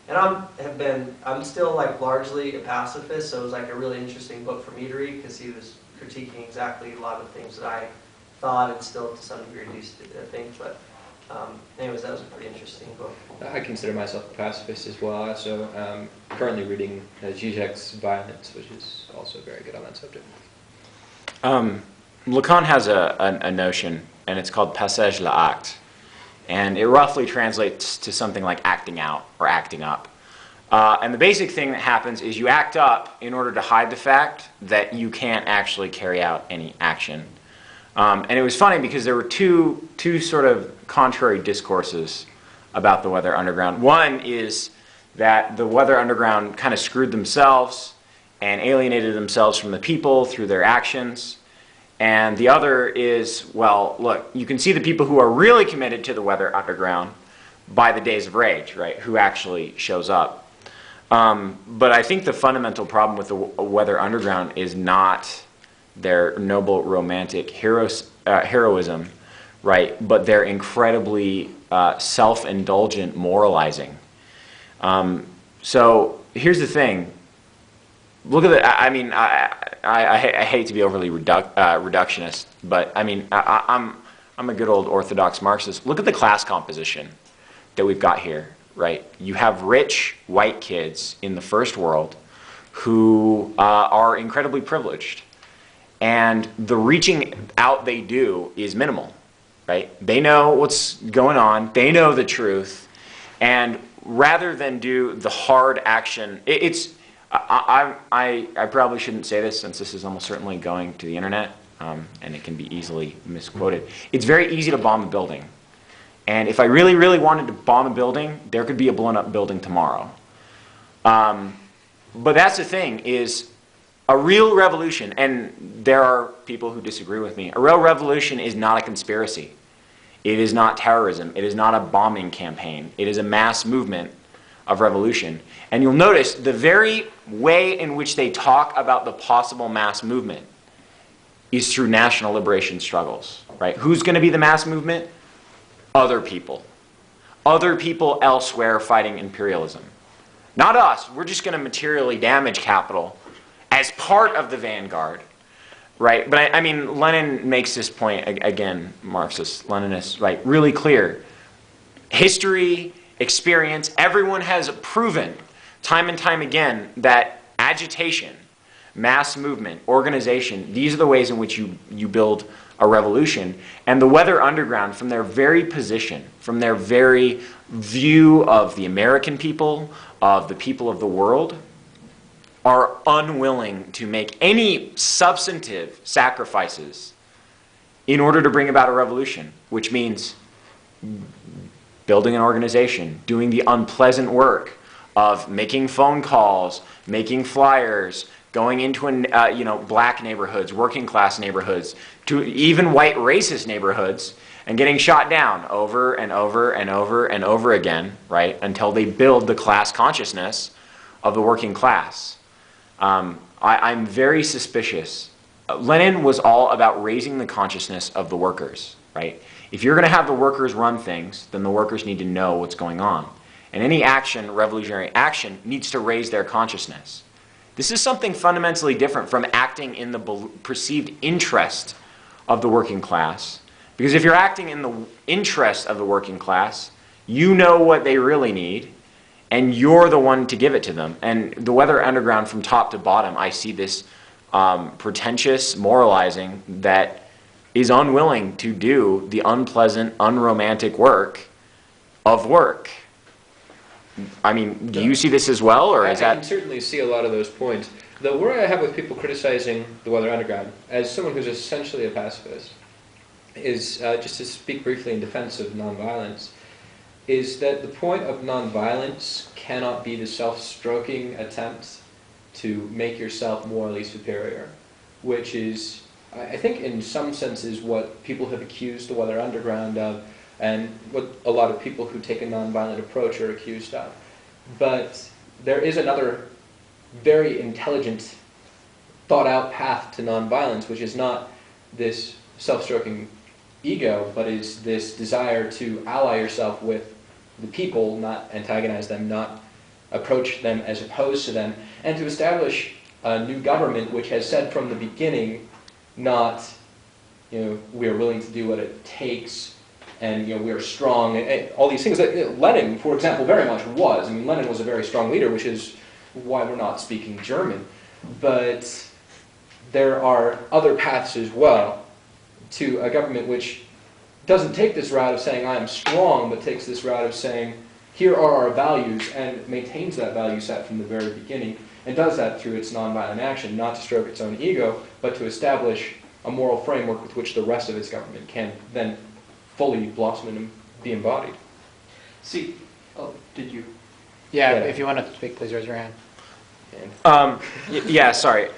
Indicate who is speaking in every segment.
Speaker 1: And I'm still like largely a pacifist, so it was like a really interesting book for me to read because he was critiquing exactly a lot of the things that I thought and still to some degree do think. But anyways, that was a pretty interesting book.
Speaker 2: I consider myself a pacifist as well. So currently reading Zizek's Violence, which is also very good on that subject.
Speaker 3: Lacan has a notion, and it's called passage l'acte. And it roughly translates to something like acting out or acting up. And the basic thing that happens is you act up in order to hide the fact that you can't actually carry out any action. And it was funny because there were two sort of contrary discourses about the Weather Underground. One is that the Weather Underground kind of screwed themselves and alienated themselves from the people through their actions. And the other is, well, look, you can see the people who are really committed to the Weather Underground by the Days of Rage, right, who actually shows up. But I think the fundamental problem with the Weather Underground is not their noble romantic heroism, right, but their incredibly self-indulgent moralizing. So here's the thing. Look at the, I mean, I hate to be overly reductionist, but I mean, I'm a good old orthodox Marxist. Look at the class composition that we've got here, right? You have rich white kids in the first world who are incredibly privileged, and the reaching out they do is minimal, right? They know what's going on, they know the truth, and rather than do the hard action, I probably shouldn't say this since this is almost certainly going to the internet, and it can be easily misquoted. It's very easy to bomb a building. And if I really, really wanted to bomb a building, there could be a blown up building tomorrow. But that's the thing, is a real revolution, and there are people who disagree with me, a real revolution is not a conspiracy. It is not terrorism. It is not a bombing campaign. It is a mass movement of revolution. And you'll notice the very way in which they talk about the possible mass movement is through national liberation struggles, right? Who's going to be the mass movement? Other people. Other people elsewhere fighting imperialism. Not us. We're just going to materially damage capital as part of the vanguard, right? But I mean, Lenin makes this point, again, Marxist-Leninist, right, really clear. History, experience, everyone has proven time and time again that agitation, mass movement, organization, these are the ways in which you build a revolution. And the Weather Underground, from their very position, from their very view of the American people, of the people of the world, are unwilling to make any substantive sacrifices in order to bring about a revolution, which means building an organization, doing the unpleasant work of making phone calls, making flyers, going into black neighborhoods, working class neighborhoods, to even white racist neighborhoods, and getting shot down over and over and over and over again, right, until they build the class consciousness of the working class. I'm very suspicious. Lenin was all about raising the consciousness of the workers, right? If you're going to have the workers run things, then the workers need to know what's going on. And any action, revolutionary action, needs to raise their consciousness. This is something fundamentally different from acting in the perceived interest of the working class. Because if you're acting in the interest of the working class, you know what they really need, and you're the one to give it to them. And the Weather Underground, from top to bottom, I see this pretentious moralizing that is unwilling to do the unpleasant, unromantic work of work. I mean, do you see this as well, or is that? I
Speaker 2: can certainly see a lot of those points. The worry I have with people criticizing the Weather Underground, as someone who's essentially a pacifist, is, just to speak briefly in defense of nonviolence, is that the point of nonviolence cannot be the self-stroking attempt to make yourself morally superior, which is, I think in some senses, what people have accused the Weather Underground of, and what a lot of people who take a nonviolent approach are accused of. But there is another very intelligent, thought-out path to nonviolence, which is not this self-stroking ego, but is this desire to ally yourself with the people, not antagonize them, not approach them as opposed to them, and to establish a new government which has said from the beginning, not, we are willing to do what it takes, and we are strong, and all these things that Lenin, for example, very much was. I mean, Lenin was a very strong leader, which is why we're not speaking German. But there are other paths as well to a government which doesn't take this route of saying, I am strong, but takes this route of saying, here are our values, and maintains that value set from the very beginning, and does that through its nonviolent action, not to stroke its own ego, but to establish a moral framework with which the rest of its government can then fully blossom and be embodied.
Speaker 1: See, did you?
Speaker 4: Yeah, if you want to speak, please raise your hand.
Speaker 3: Yeah, sorry.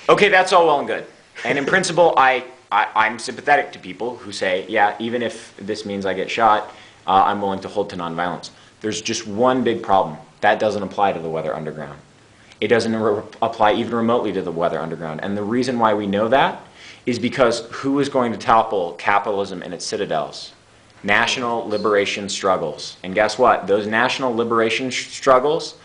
Speaker 3: Okay, that's all well and good. And in principle, I'm sympathetic to people who say, yeah, even if this means I get shot, I'm willing to hold to nonviolence. There's just one big problem. That doesn't apply to the Weather Underground. It doesn't apply even remotely to the Weather Underground. And the reason why we know that is because who is going to topple capitalism and its citadels? National liberation struggles. And guess what? Those national liberation struggles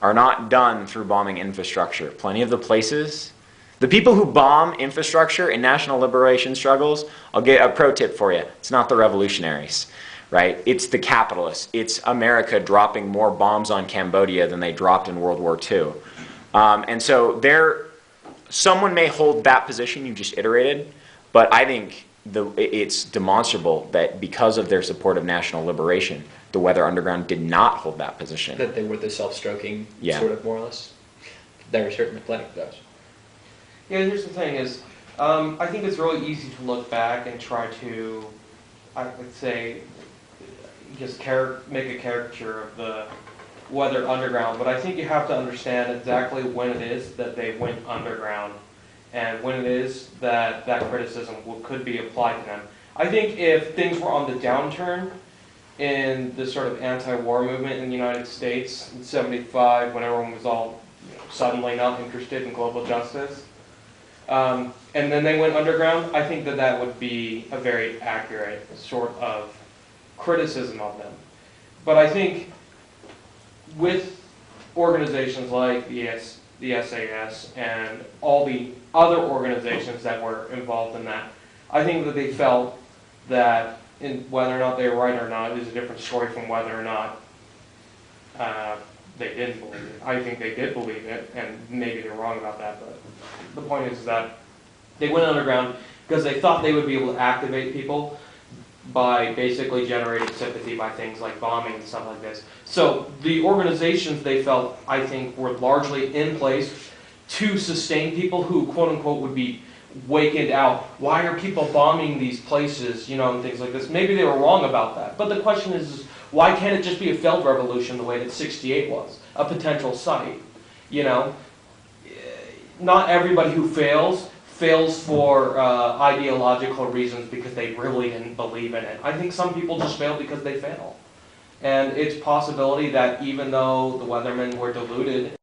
Speaker 3: are not done through bombing infrastructure. Plenty of the places, the people who bomb infrastructure in national liberation struggles, I'll get a pro tip for you. It's not the revolutionaries, right? It's the capitalists. It's America dropping more bombs on Cambodia than they dropped in World War II. And so someone may hold that position you just iterated, but I think it's demonstrable that because of their support of national liberation, the Weather Underground did not hold that position.
Speaker 2: That they were the self-stroking sort of moralists. There are certainly plenty of those.
Speaker 5: Yeah, here's the thing is, I think it's really easy to look back and try to, I would say, just make a caricature of the Weather Underground, but I think you have to understand exactly when it is that they went underground and when it is that that criticism could be applied to them. I think if things were on the downturn in the sort of anti-war movement in the United States in '75, when everyone was all suddenly not interested in global justice, and then they went underground, I think that that would be a very accurate sort of criticism of them. But I think with organizations like the SAS and all the other organizations that were involved in that, I think that they felt that whether or not they were right or not is a different story from whether or not they didn't believe it. I think they did believe it, and maybe they're wrong about that, but the point is that they went underground because they thought they would be able to activate people by basically generating sympathy by things like bombing and stuff like this. So the organizations, they felt, I think, were largely in place to sustain people who, quote unquote, would be wakened out. Why are people bombing these places, and things like this? Maybe they were wrong about that. But the question is why can't it just be a failed revolution the way that '68 was? A potential site, Not everybody who fails for ideological reasons because they really didn't believe in it. I think some people just fail because they fail. And it's possibility that even though the Weathermen were deluded